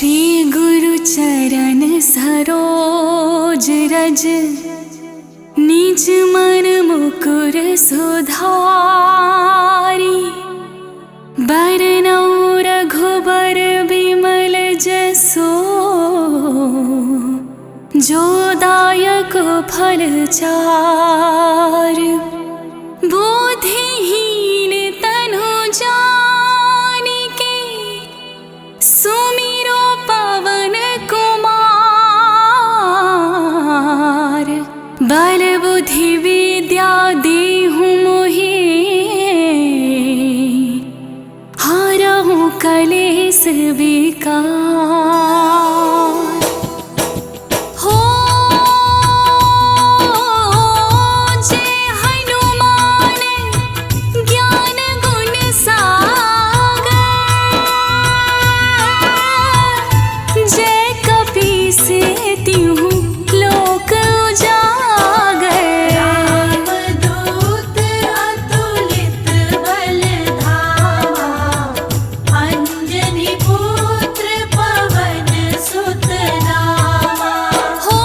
श्री गुरु चरण सरोज रज, निज मन मुकुर सुधारी। बरनउँ रघुबर बिमल जसो, जो दायक फल चार। बुद्धिहीन तनु जानिके, सुमिरो पवन कुमार। बल बुद्धि विद्या देहु मोहि, हरहु कलेस विकार। हो जय हनुमान ज्ञान गुण सागर, जय कपीस तिहुँ लोक उजागर। रामदूत अतुलित बल धामा, अंजनी पुत्र पवन सुत नामा। हो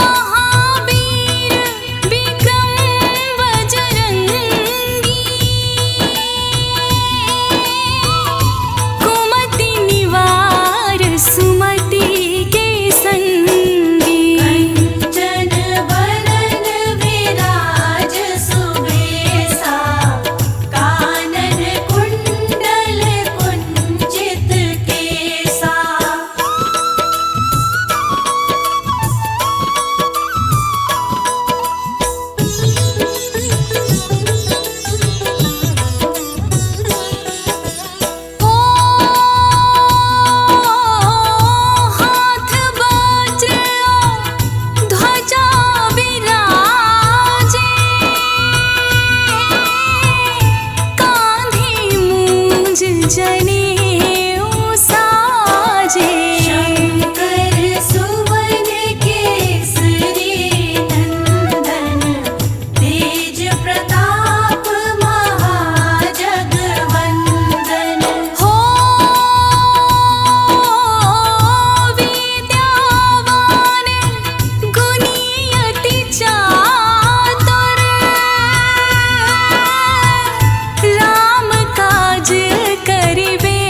महावीर विक्रम बजरंगी, कुमति निवार सुमति के संगी। कंचन वरन विराज सुबेसा, कानन कुंडल कुंचित केसा। हो हाथ वज्र ध्वजा विराजे, काँधे मूंज जनेऊ साजे। शंकर सुवन केसरी नंदन, तेज प्रताप महाजगवंदन। हो विद्यावान गुणी अति चातुर, राम काज करिबे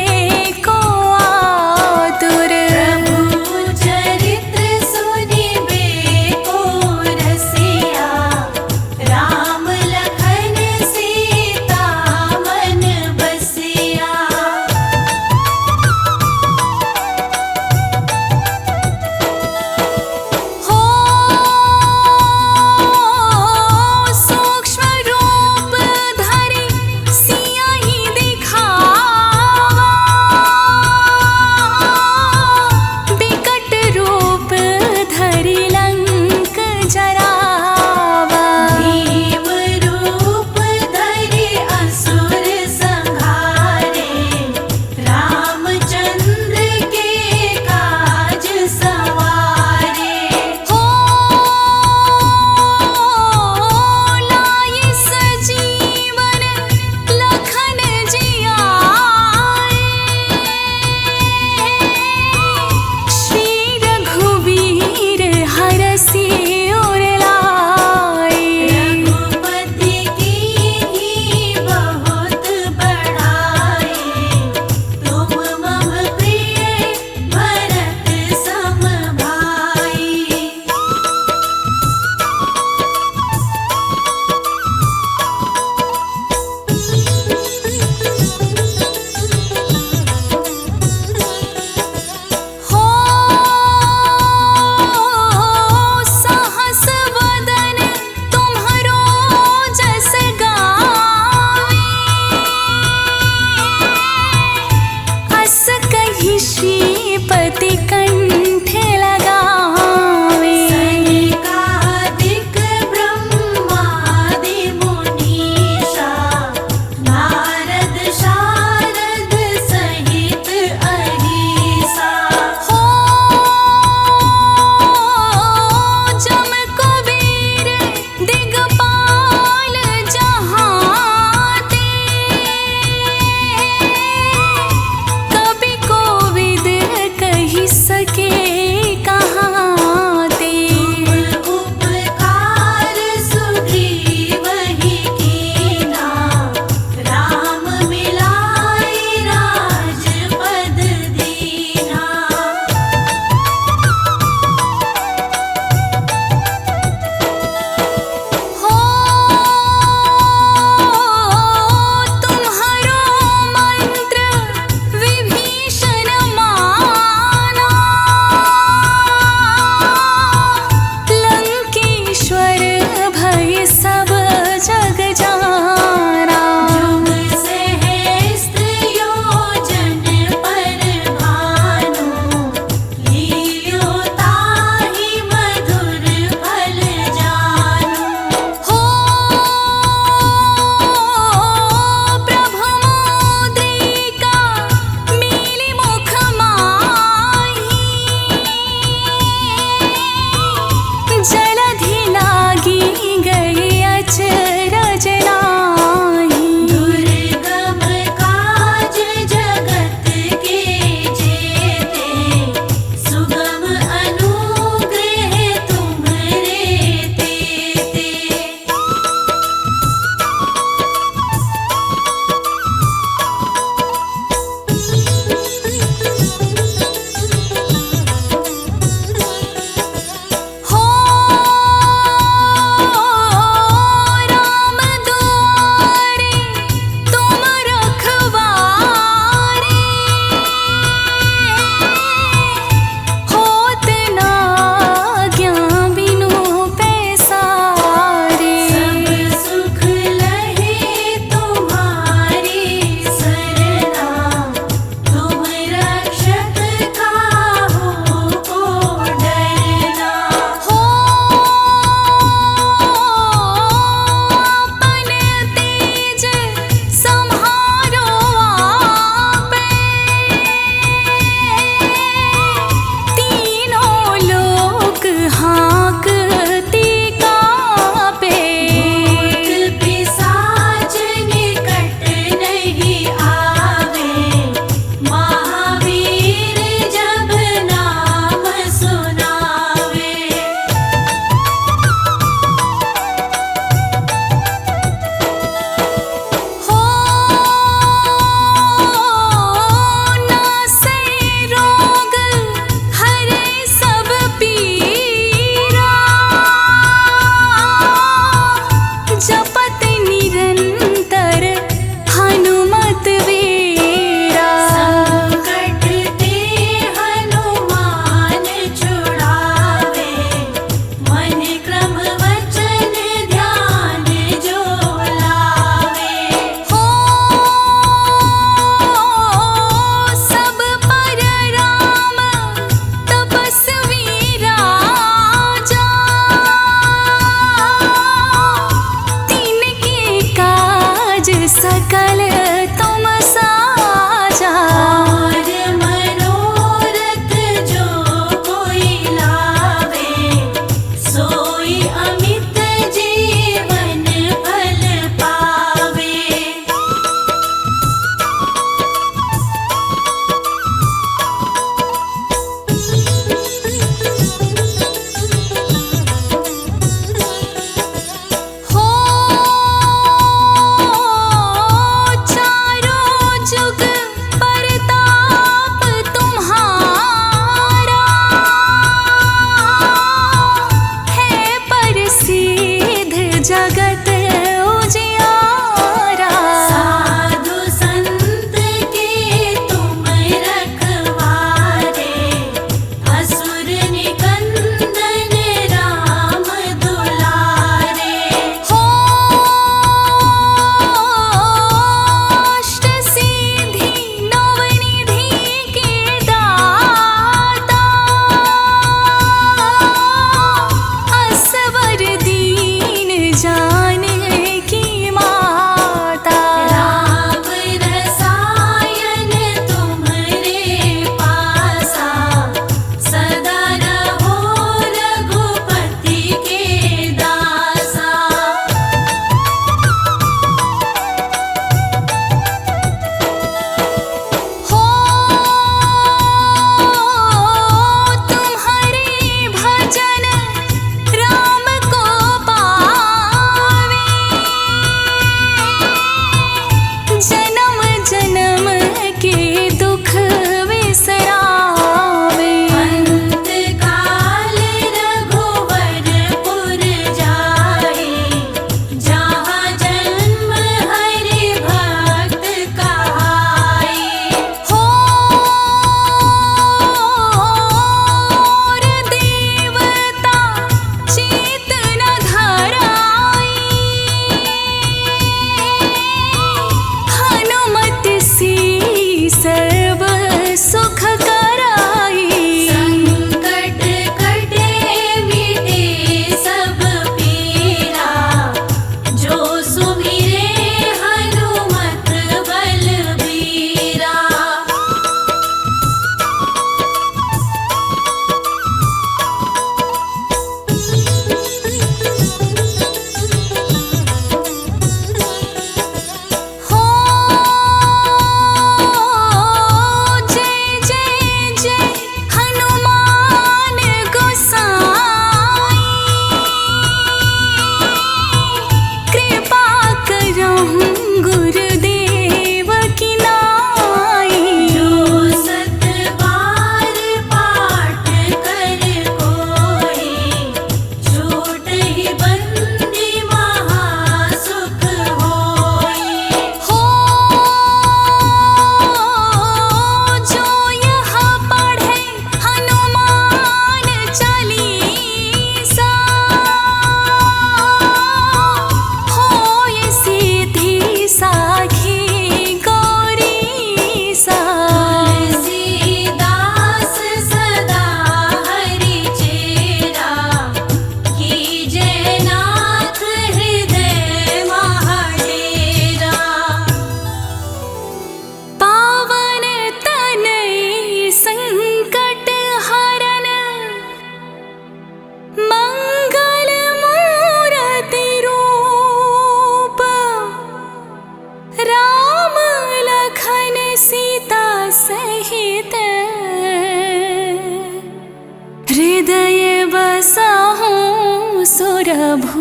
सुरभूप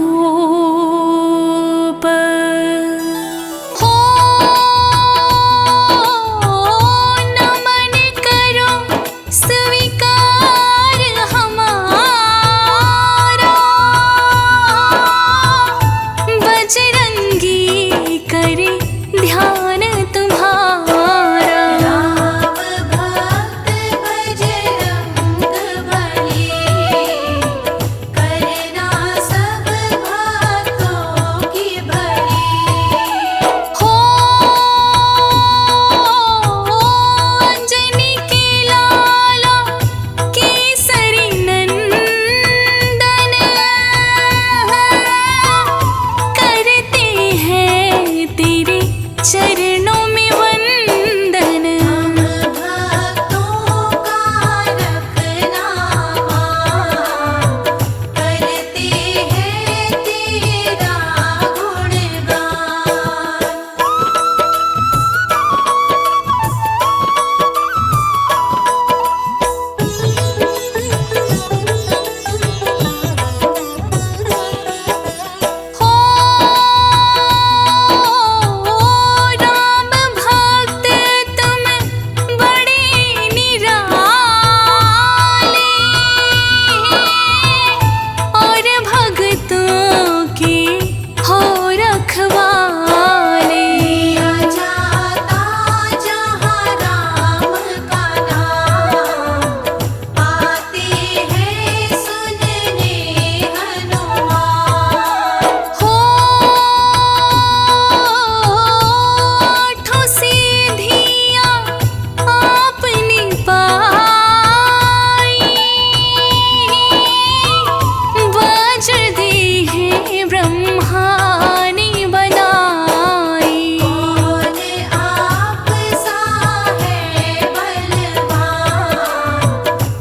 हो नमन करो स्वीकार हमारा बजरंगी करे ध्यान तुम्हारा राम भक्त बजरंग बली करना सब भक्तों की भली हो अंजनी के लाला केसरी नंदन करते हैं तेरे चरणों में वंदन हम भक्तों का रखना करते हैं तेरा गुणगान हो राम भक्त तुम बड़े निराले और भक्तों के हो रखवाले लिया जाता जहाँ राम का नाम आते हैं सुनने हनुमान हो ठो सीधिया आपने पाई वज्र दी है ब्रह्मा ने बनाई कौन आप सा है बलवान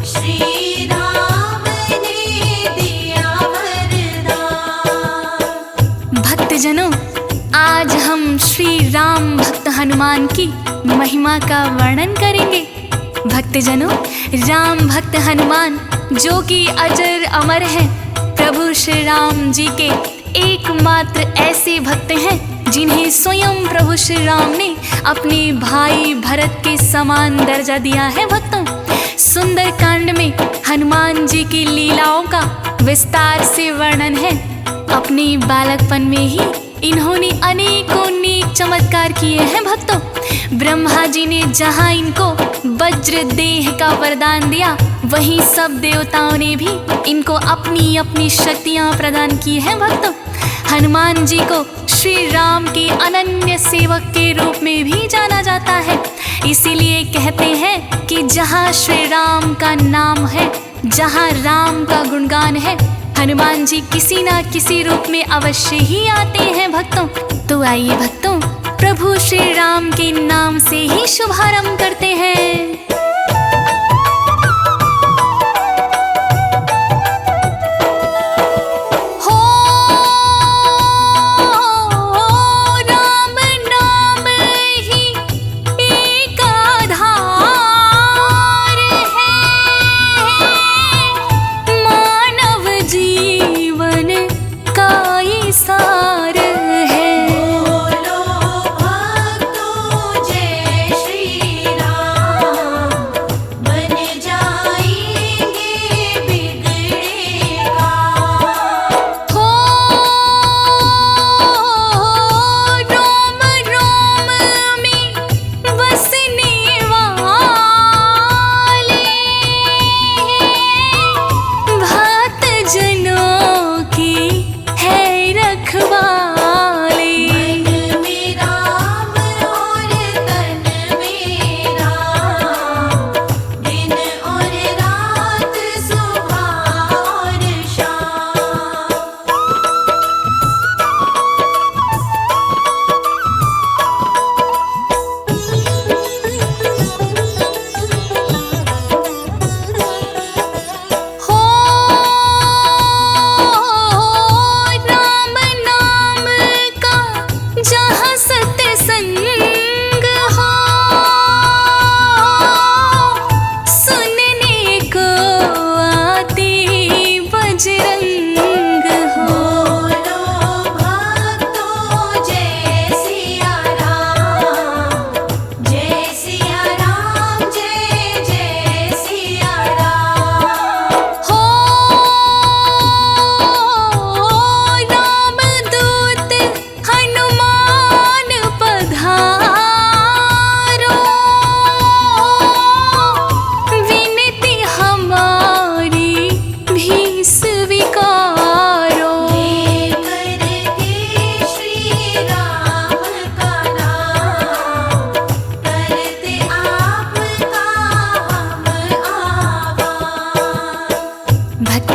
श्री राम ने दिया वरदान भक्तजनों, आज हम श्री राम भक्त हनुमान की महिमा का वर्णन करेंगे। भक्तजनों, राम भक्त हनुमान जो कि अजर अमर हैं, प्रभु श्री राम जी के एकमात्र ऐसे भक्त हैं जिन्हें स्वयं प्रभु श्री राम ने अपने भाई भरत के समान दर्जा दिया है। भक्तों, सुंदर कांड में हनुमान जी की लीलाओं का विस्तार से वर्णन है। अपने बालकपन में ही इन्होंने अनेकों नेक चमत्कार किए हैं। भक्तों, ब्रह्मा जी ने जहाँ इनको वज्र देह का वरदान दिया, वहीं सब देवताओं ने भी इनको अपनी अपनी शक्तियाँ प्रदान की हैं। भक्तों, हनुमान जी को श्री राम के अनन्य सेवक के रूप में भी जाना जाता है। इसीलिए कहते हैं कि जहाँ श्री राम का नाम है, जहाँ राम का गुणगान है, हनुमान जी किसी ना किसी रूप में अवश्य ही आते हैं। भक्तों, तो आइए भक्तों, प्रभु श्री राम के नाम से ही शुभारंभ करते हैं। हो राम नाम ही एक आधार है, मानव जीवन का ये सार है। बोलो भक्तों जय श्री राम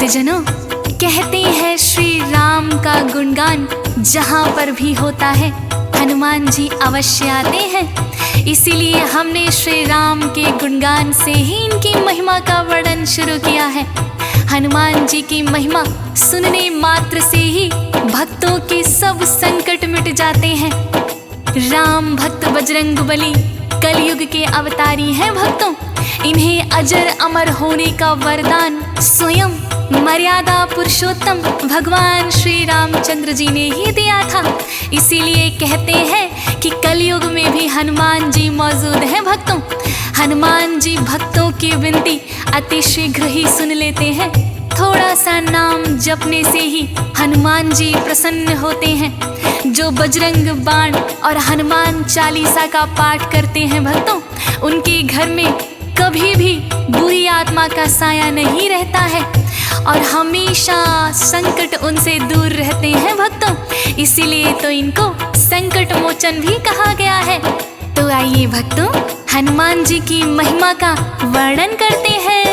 भक्तजनों, कहते हैं श्री राम का गुणगान जहाँ पर भी होता है हनुमान जी अवश्य आते हैं। इसीलिए हमने श्री राम के गुणगान से ही इनकी महिमा का वर्णन शुरू किया है। हनुमान जी की महिमा सुनने मात्र से ही भक्तों के सब संकट मिट जाते हैं। राम भक्त बजरंगबली कलयुग के अवतारी हैं भक्तों। इन्हें अजर अमर होने का वरदान स्वयं मर्यादा पुरुषोत्तम भगवान श्री रामचंद्र जी ने ही दिया था। इसीलिए कहते हैं कि कलयुग में भी हनुमान जी मौजूद हैं भक्तों। हनुमान जी भक्तों की विनती अति शीघ्र ही सुन लेते हैं। थोड़ा सा नाम जपने से ही हनुमान जी प्रसन्न होते हैं। जो बजरंग बाण और हनुमान चालीसा का पाठ करते हैं भक्तों, उनके घर में कभी भी बुरी आत्मा का साया नहीं रहता है और हमेशा संकट उनसे दूर रहते हैं भक्तों। इसीलिए तो इनको संकट मोचन भी कहा गया है। तो आइए भक्तों, हनुमान जी की महिमा का वर्णन करते हैं।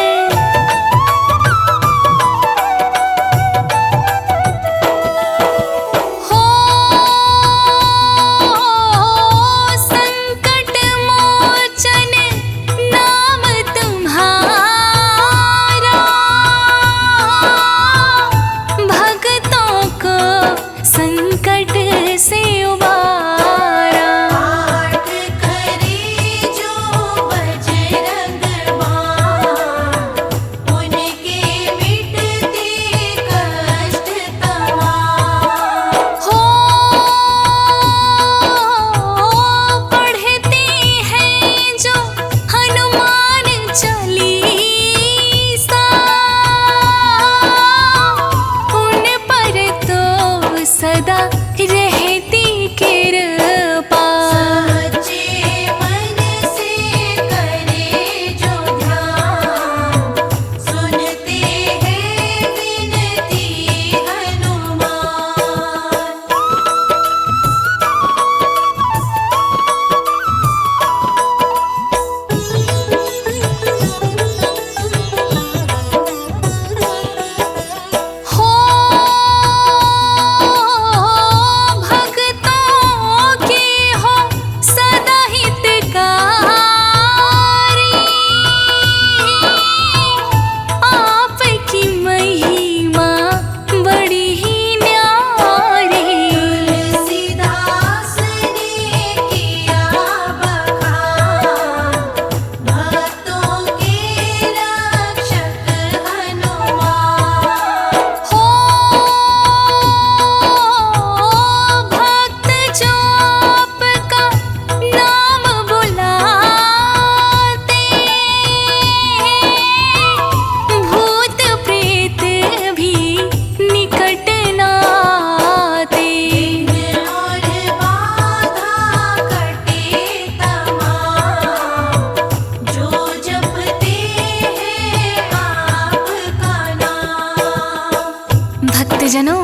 भक्तजनों,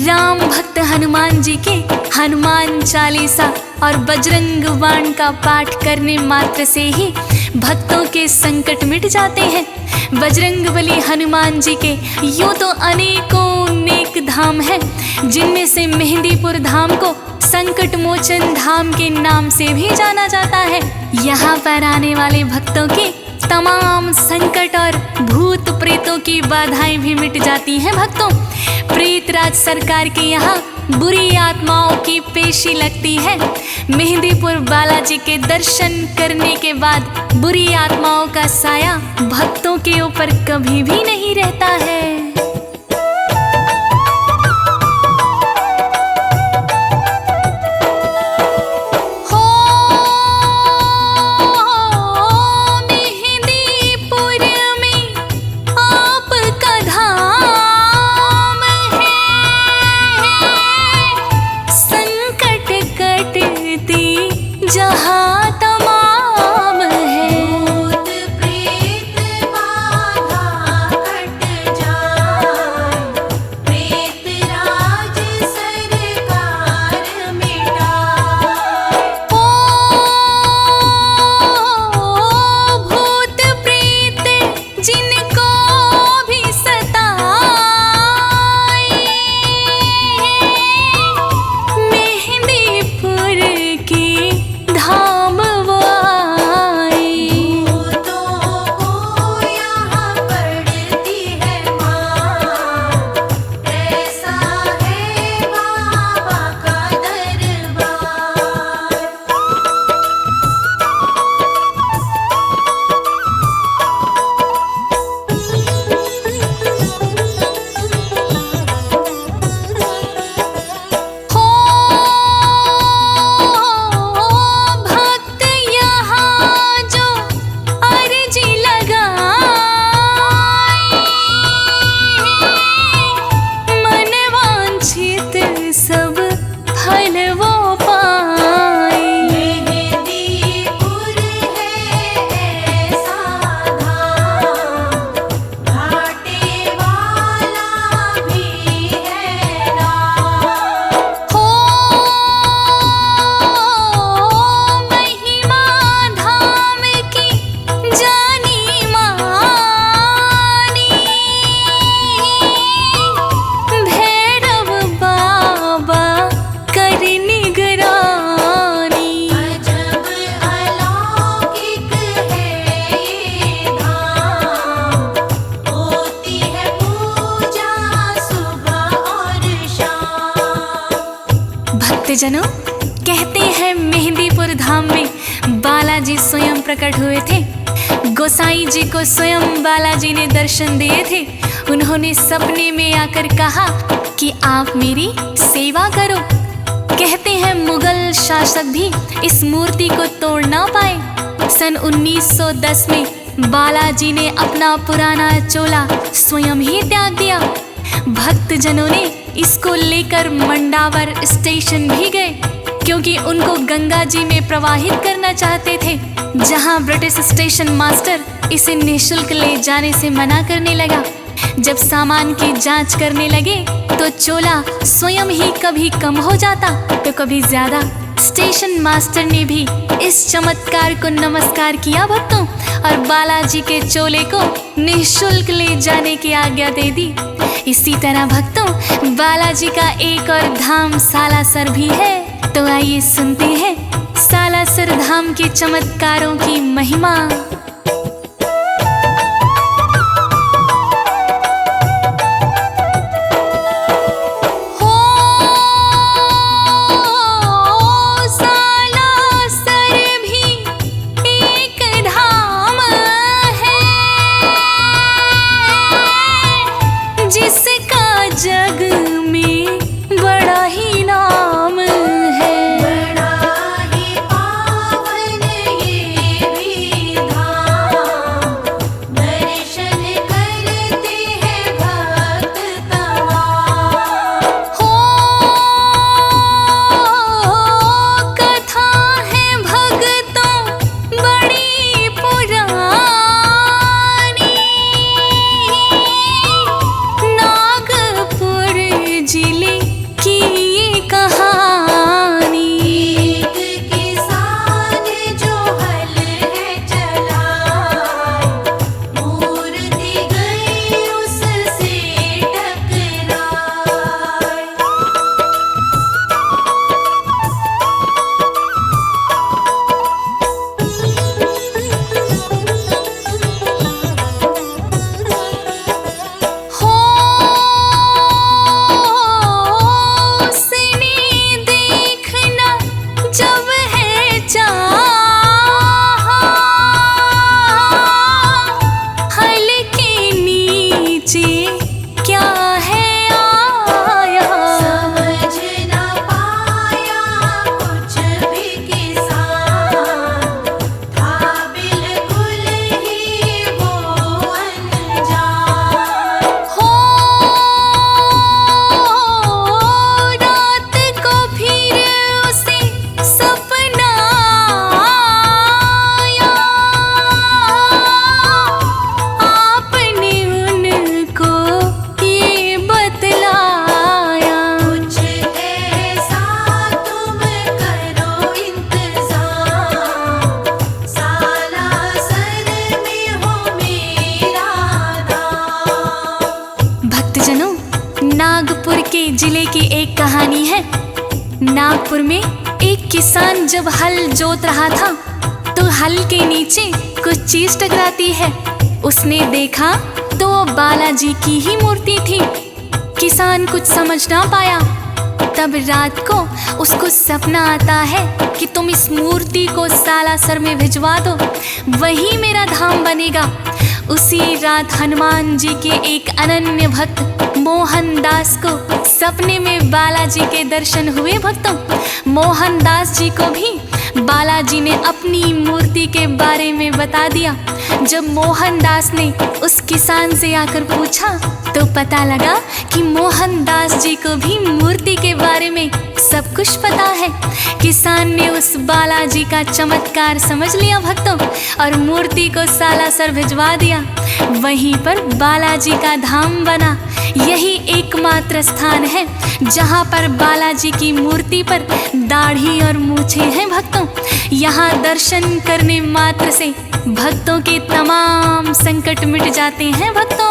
राम भक्त हनुमान जी के हनुमान चालीसा और बजरंग बाण का पाठ करने मात्र से ही भक्तों के संकट मिट जाते हैं। बजरंगबली हनुमान जी के यूं तो अनेकों नेक धाम हैं, जिनमें से मेहंदीपुर धाम को संकट मोचन धाम के नाम से भी जाना जाता है। यहाँ पर आने वाले भक्तों के तमाम संकट और भूत प्रेतों की बाधाएं भी मिट जाती हैं भक्तों। प्रेतराज सरकार के यहाँ बुरी आत्माओं की पेशी लगती है। मेहंदीपुर बालाजी के दर्शन करने के बाद बुरी आत्माओं का साया भक्तों के ऊपर कभी भी नहीं रहता है। जहाँ तमाम है भूत प्रेत बाधा कट जाए। भक्तजनों, कहते हैं मेहंदीपुर धाम में बालाजी स्वयं प्रकट हुए थे। गोसाई जी को स्वयं बालाजी ने दर्शन दिए थे। उन्होंने सपने में आकर कहा कि आप मेरी सेवा करो। कहते हैं मुगल शासक भी इस मूर्ति को तोड़ ना पाए। सन 1910 में बालाजी ने अपना पुराना चोला स्वयं ही त्याग दिया। भक्तजनों ने इसको लेकर मंडावर स्टेशन भी गए, क्योंकि उनको गंगा जी में प्रवाहित करना चाहते थे, जहां ब्रिटिश स्टेशन मास्टर इसे निःशुल्क ले जाने से मना करने लगा। जब सामान की जांच करने लगे तो चोला स्वयं ही कभी कम हो जाता तो कभी ज्यादा। स्टेशन मास्टर ने भी इस चमत्कार को नमस्कार किया भक्तों, और बालाजी के चोले को निःशुल्क ले जाने की आज्ञा दे दी। इसी तरह भक्तों, बालाजी का एक और धाम सालासर भी है। तो आइए सुनते हैं सालासर धाम के चमत्कारों की महिमा। नागपुर के जिले की एक कहानी है। नागपुर में एक किसान जब हल जोत रहा था तो हल के नीचे कुछ चीज टकराती है। उसने देखा तो वो बालाजी की ही मूर्ति थी। किसान कुछ समझ ना पाया। तब रात को उसको सपना आता है कि तुम इस मूर्ति को सालासर में भिजवा दो, वही मेरा धाम बनेगा। उसी रात हनुमान जी के एक अनन्य भक्त मोहनदास को सपने में बालाजी के दर्शन हुए। भक्तों, मोहनदास जी को भी बालाजी ने अपनी मूर्ति के बारे में बता दिया। जब मोहनदास ने उस किसान से आकर पूछा तो पता लगा कि मोहनदास जी को भी मूर्ति के बारे में सब कुछ पता है। किसान ने उस बालाजी का चमत्कार समझ लिया भक्तों, और मूर्ति को सालासर भिजवा दिया। वहीं पर बालाजी का धाम बना। यही एकमात्र स्थान है जहाँ पर बालाजी की मूर्ति पर दाढ़ी और मूछें हैं भक्तों। यहाँ दर्शन करने मात्र से भक्तों के तमाम संकट मिट जाते हैं भक्तों।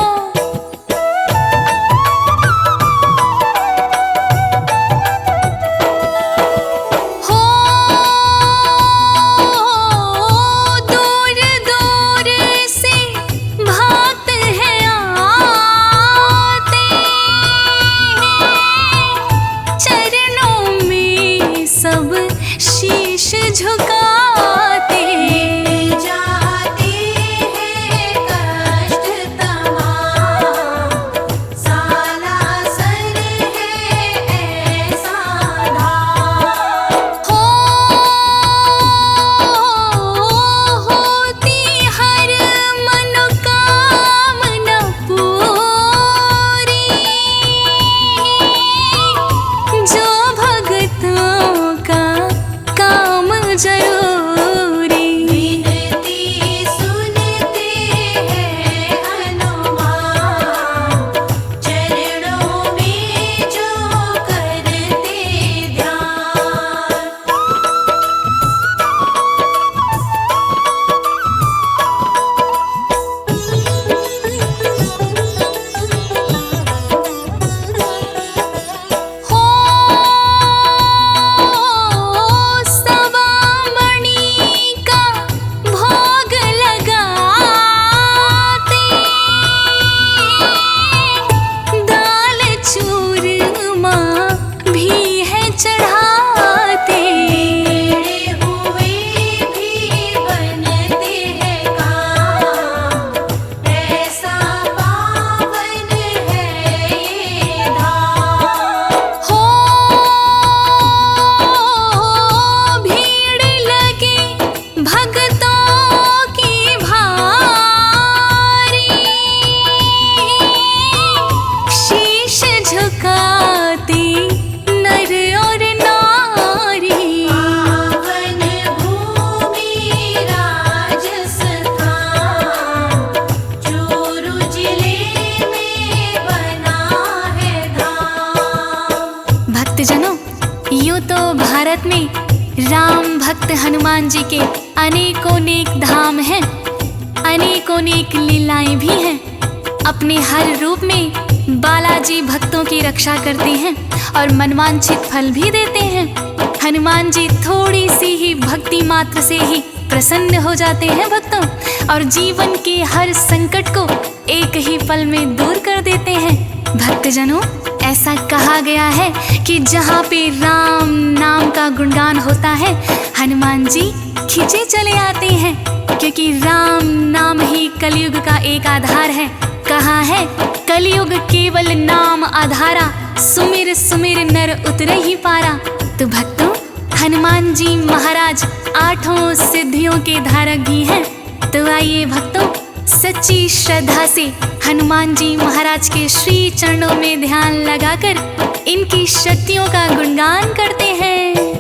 राम भक्त हनुमान जी के अनेकों नेक धाम हैं, अनेकों नेक लीलाएं भी हैं। अपने हर रूप में बालाजी भक्तों की रक्षा करते हैं और मनवांछित फल भी देते हैं। हनुमान जी थोड़ी सी ही भक्ति मात्र से ही प्रसन्न हो जाते हैं भक्तों, और जीवन के हर संकट को एक ही पल में दूर कर देते हैं। भक्तजनों, ऐसा कहा गया है कि जहाँ पे राम नाम का गुणगान होता है, हनुमान जी खिंचे चले आते हैं, क्योंकि राम नाम ही कलयुग का एक आधार है। कहा है, कलयुग केवल नाम आधारा, सुमिर सुमिर नर उतरे ही पारा। तो भक्तों, हनुमान जी महाराज 8 सिद्धियों के धारक भी हैं। तो आइए भक्तों, सच्ची श्रद्धा से हनुमान जी महाराज के श्री चरणों में ध्यान लगाकर इनकी शक्तियों का गुणगान करते हैं।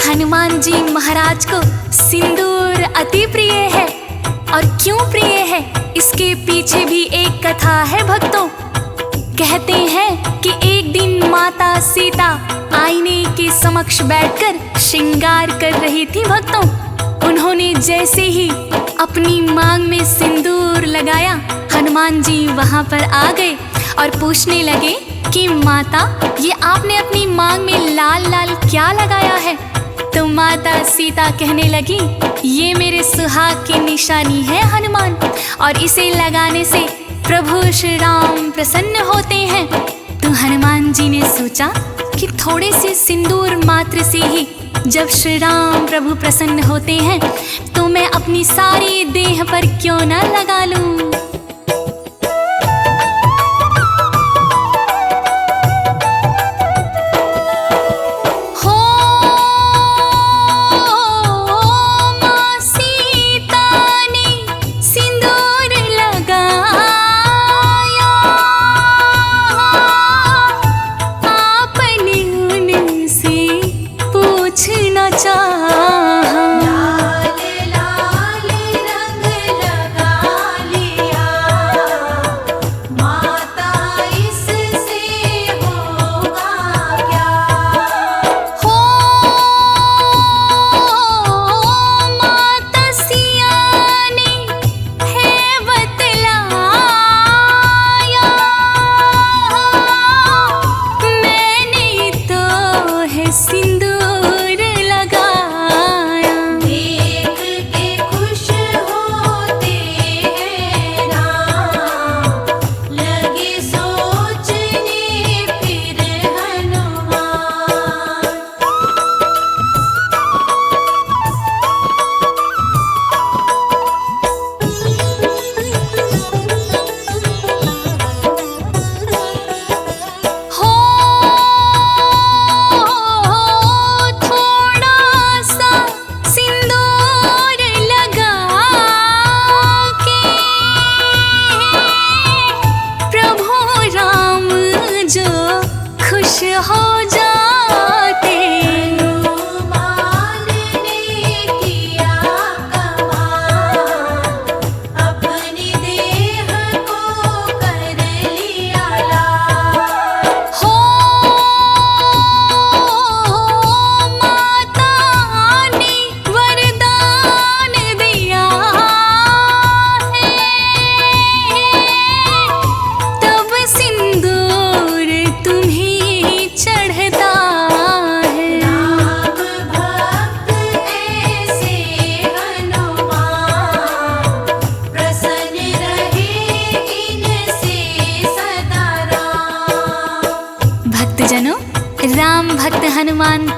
हनुमान जी महाराज को सिंदूर अति प्रिय है। और क्यों प्रिय है, इसके पीछे भी एक कथा है भक्तों। कहते हैं कि एक दिन माता सीता आईने के समक्ष बैठकर श्रृंगार कर रही थी भक्तों। उन्होंने जैसे ही अपनी मांग में सिंदूर लगाया, हनुमान जी वहां पर आ गए और पूछने लगे कि माता, ये आपने अपनी मांग में लाल लाल क्या लगाया है? तो माता सीता कहने लगी, ये मेरे सुहाग की निशानी है हनुमान, और इसे लगाने से प्रभु श्री राम प्रसन्न होते हैं। तो हनुमान जी ने सोचा कि थोड़े से सिंदूर मात्र से ही जब श्री राम प्रभु प्रसन्न होते हैं, तो मैं अपनी सारी देह पर क्यों न लगा लूं। लाल लाल रंग लगा लिया।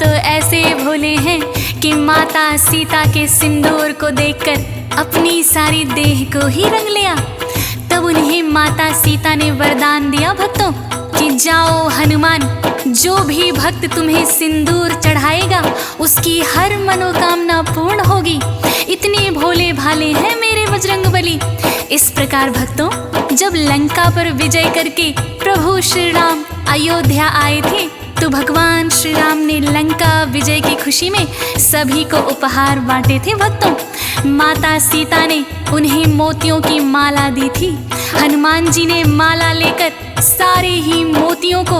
तो ऐसे भोले हैं कि माता सीता के सिंदूर को देखकर अपनी सारी देह को ही रंग लिया। तब उन्हें माता सीता ने वरदान दिया भक्तों कि जाओ हनुमान, जो भी भक्त तुम्हें सिंदूर चढ़ाएगा उसकी हर मनोकामना पूर्ण होगी। इतने भोले भाले हैं मेरे बजरंगबली। इस प्रकार भक्तों, जब लंका पर विजय करके प्रभु श्री राम अयोध्या आए थे तो भगवान श्री राम ने लंका विजय की खुशी में सभी को उपहार बांटे थे भक्तों। माता सीता ने उन्हें मोतियों की माला दी थी। हनुमान जी ने माला लेकर सारे ही मोतियों को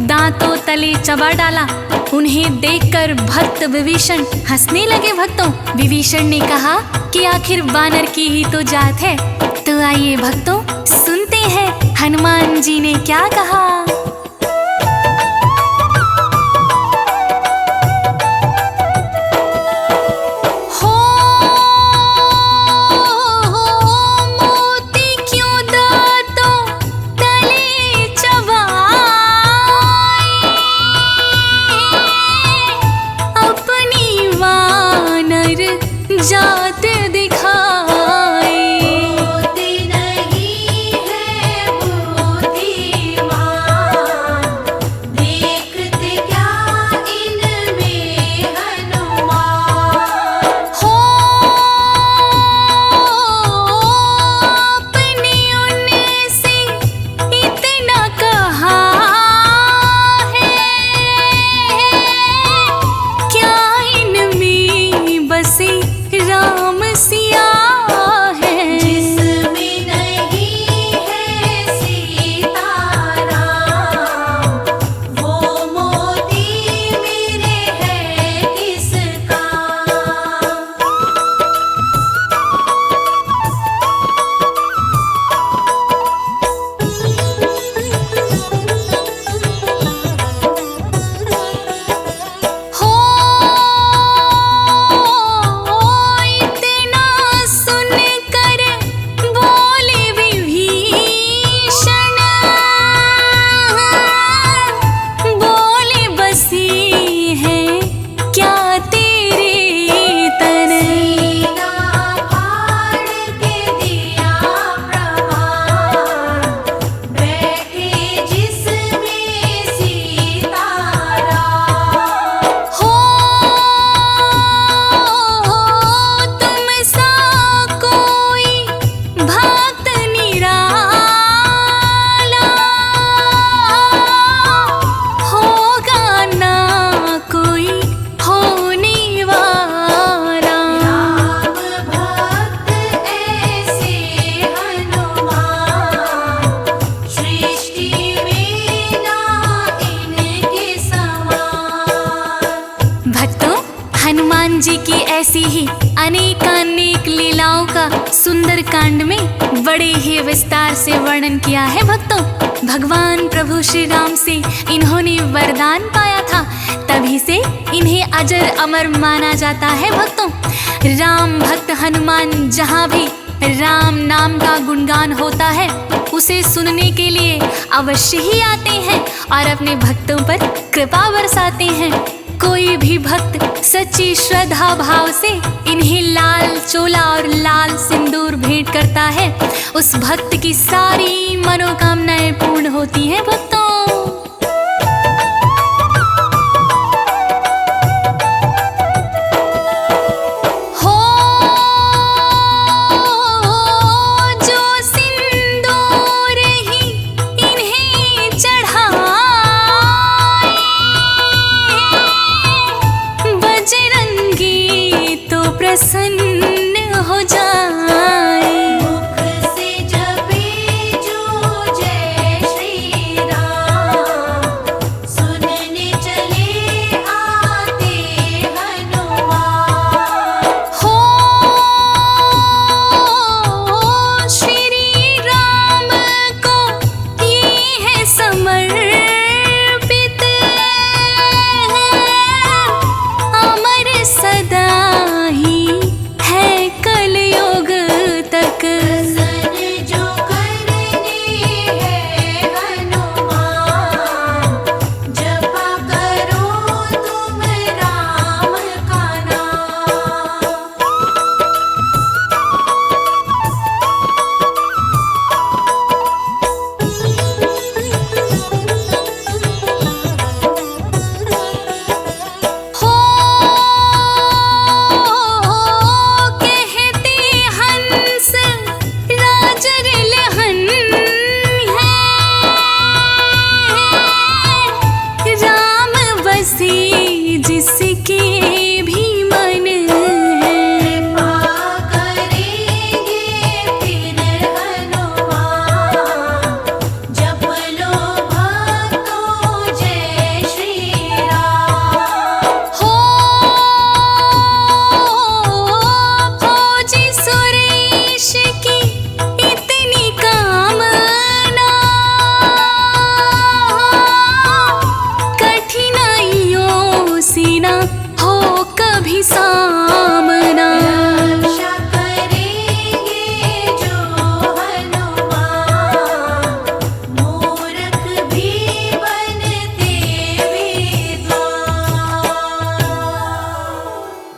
दांतों तले चबा डाला। उन्हें देखकर भक्त विभीषण हंसने लगे भक्तों। विभीषण ने कहा कि आखिर वानर की ही तो जात है। तो आइए भक्तों, सुनते हैं हनुमान जी ने क्या कहा। जात दिखाए होते नहीं है बुद्धिमान, देखते क्या इनमें हनुमान। हो अपने उनसे इतना कहा है, क्या इनमें बसे राम सिया है। जिसमें नहीं है सीता राम, वो मोती मेरे है किस काम। हो इतना सुनकर बोले विभीषण, बोले बसी है क्या तेरे तन। सीना फाड़ के दिया प्रमाण, बैठे जिसमें सीता राम। हो तुम सा कोई भक्त निराला, होगा ना कोई होने वाला। राम भक्त ऐसे हनुमान, सृष्टि में ना इनके समान। भक्तों, हनुमान जी की ऐसी ही अनेकानेक लीलाओं का सुंदर कांड में बड़े ही विस्तार से वर्णन किया है भक्तों। भगवान प्रभु श्री राम से इन्होंने वरदान पाया था, तभी से इन्हें अजर अमर माना जाता है भक्तों। राम भक्त हनुमान जहाँ भी राम नाम का गुणगान होता है उसे सुनने के लिए अवश्य ही आते हैं और अपने भक्तों पर कृपा बरसाते हैं। कोई भी भक्त सच्ची श्रद्धा भाव से इन्हें लाल चोला और लाल सिंदूर भेंट करता है, उस भक्त की सारी मनोकामनाएं पूर्ण होती हैं भक्तों।